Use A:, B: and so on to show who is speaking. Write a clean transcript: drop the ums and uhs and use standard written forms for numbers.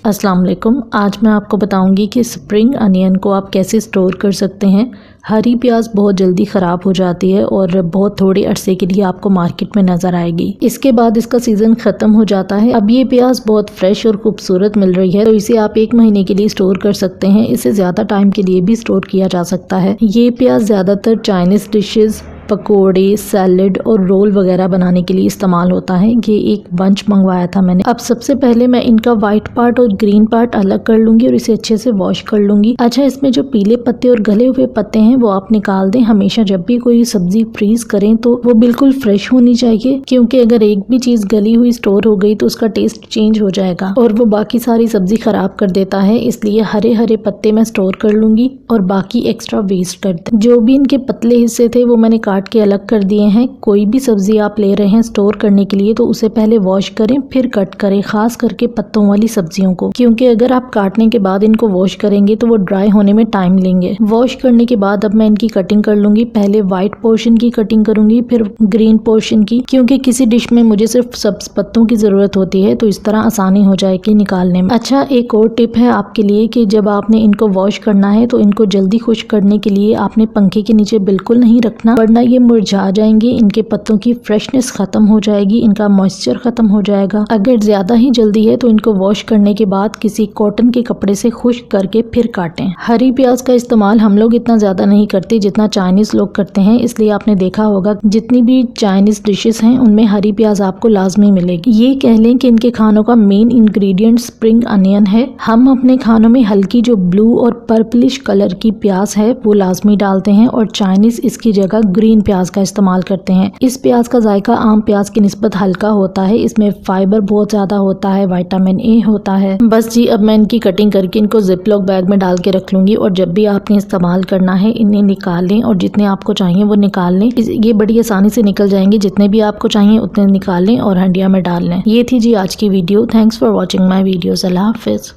A: अस्सलाम वालेकुम। आज मैं आपको बताऊंगी कि स्प्रिंग अनियन को आप कैसे स्टोर कर सकते हैं। हरी प्याज बहुत जल्दी ख़राब हो जाती है और बहुत थोड़े अरसे के लिए आपको मार्केट में नज़र आएगी। इसके बाद इसका सीज़न ख़त्म हो जाता है। अब ये प्याज बहुत फ्रेश और खूबसूरत मिल रही है, तो इसे आप 1 महीने के लिए स्टोर कर सकते हैं। इसे ज़्यादा टाइम के लिए भी स्टोर किया जा सकता है। ये प्याज ज़्यादातर चाइनीज़ डिशेज़, पकोड़े, सैलेड और रोल वगैरह बनाने के लिए इस्तेमाल होता है। ये एक बंच मंगवाया था मैंने। अब सबसे पहले मैं इनका वाइट पार्ट और ग्रीन पार्ट अलग कर लूंगी और इसे अच्छे से वॉश कर लूंगी। अच्छा, इसमें जो पीले पत्ते और गले हुए पत्ते हैं वो आप निकाल दें। हमेशा जब भी कोई सब्जी फ्रीज करें तो वो बिल्कुल फ्रेश होनी चाहिए, क्योंकि अगर एक भी चीज गली हुई स्टोर हो गई तो उसका टेस्ट चेंज हो जाएगा और वो बाकी सारी सब्जी खराब कर देता है। इसलिए हरे हरे पत्ते मैं स्टोर कर लूंगी और बाकी एक्स्ट्रा वेस्ट कर दें। जो भी इनके पतले हिस्से थे वो मैंने काट के अलग कर दिए हैं। कोई भी सब्जी आप ले रहे हैं स्टोर करने के लिए तो उसे पहले वॉश करें फिर कट करें, खास करके पत्तों वाली सब्जियों को, क्योंकि अगर आप काटने के बाद इनको वॉश करेंगे तो वो ड्राई होने में टाइम लेंगे। वॉश करने के बाद अब मैं इनकी कटिंग कर लूंगी। पहले व्हाइट पोर्शन की कटिंग करूंगी, फिर ग्रीन पोर्शन की, क्योंकि किसी डिश में मुझे सिर्फ सब्ज पत्तों की जरूरत होती है, तो इस तरह आसानी हो जाएगी निकालने में। अच्छा, एक और टिप है आपके लिए कि जब आपने इनको वॉश करना है तो इनको जल्दी खुश्क करने के लिए आपने पंखे के नीचे बिल्कुल नहीं रखना, वरना ये मुरझा जाएंगे। इनके पत्तों की फ्रेशनेस खत्म हो जाएगी, इनका मॉइस्चर खत्म हो जाएगा। अगर ज्यादा ही जल्दी है तो इनको वॉश करने के बाद किसी कॉटन के कपड़े से खुश्क करके फिर काटें। हरी प्याज का इस्तेमाल हम लोग इतना ज्यादा नहीं करते जितना चाइनीज लोग करते हैं, इसलिए आपने देखा होगा जितनी भी चाइनीज डिशेस हैं उनमें हरी प्याज आपको लाजमी मिलेगी। ये कह लें कि इनके खानों का मेन इंग्रेडिएंट स्प्रिंग अनियन है। हम अपने खानों में हल्की जो ब्लू और पर्पलिश कलर की प्याज है वो लाजमी डालते हैं और चाइनीज इसकी जगह ग्रीन प्याज का इस्तेमाल करते हैं। इस प्याज का जायका आम प्याज की निस्बत हल्का होता है, इसमें फाइबर बहुत ज्यादा होता है, विटामिन ए होता है। बस जी, अब मैं इनकी कटिंग करके इनको जिपलॉक बैग में डाल के रख लूंगी और जब भी आपने इस्तेमाल करना है इन्हें निकाल लें और जितने आपको चाहिए वो निकाल लें। ये बड़ी आसानी से निकल जाएंगे, जितने भी आपको चाहिए उतने निकाल लें और हंडिया में डाल लें। ये थी जी आज की video. Thanks for watching my videos. Allah Hafiz.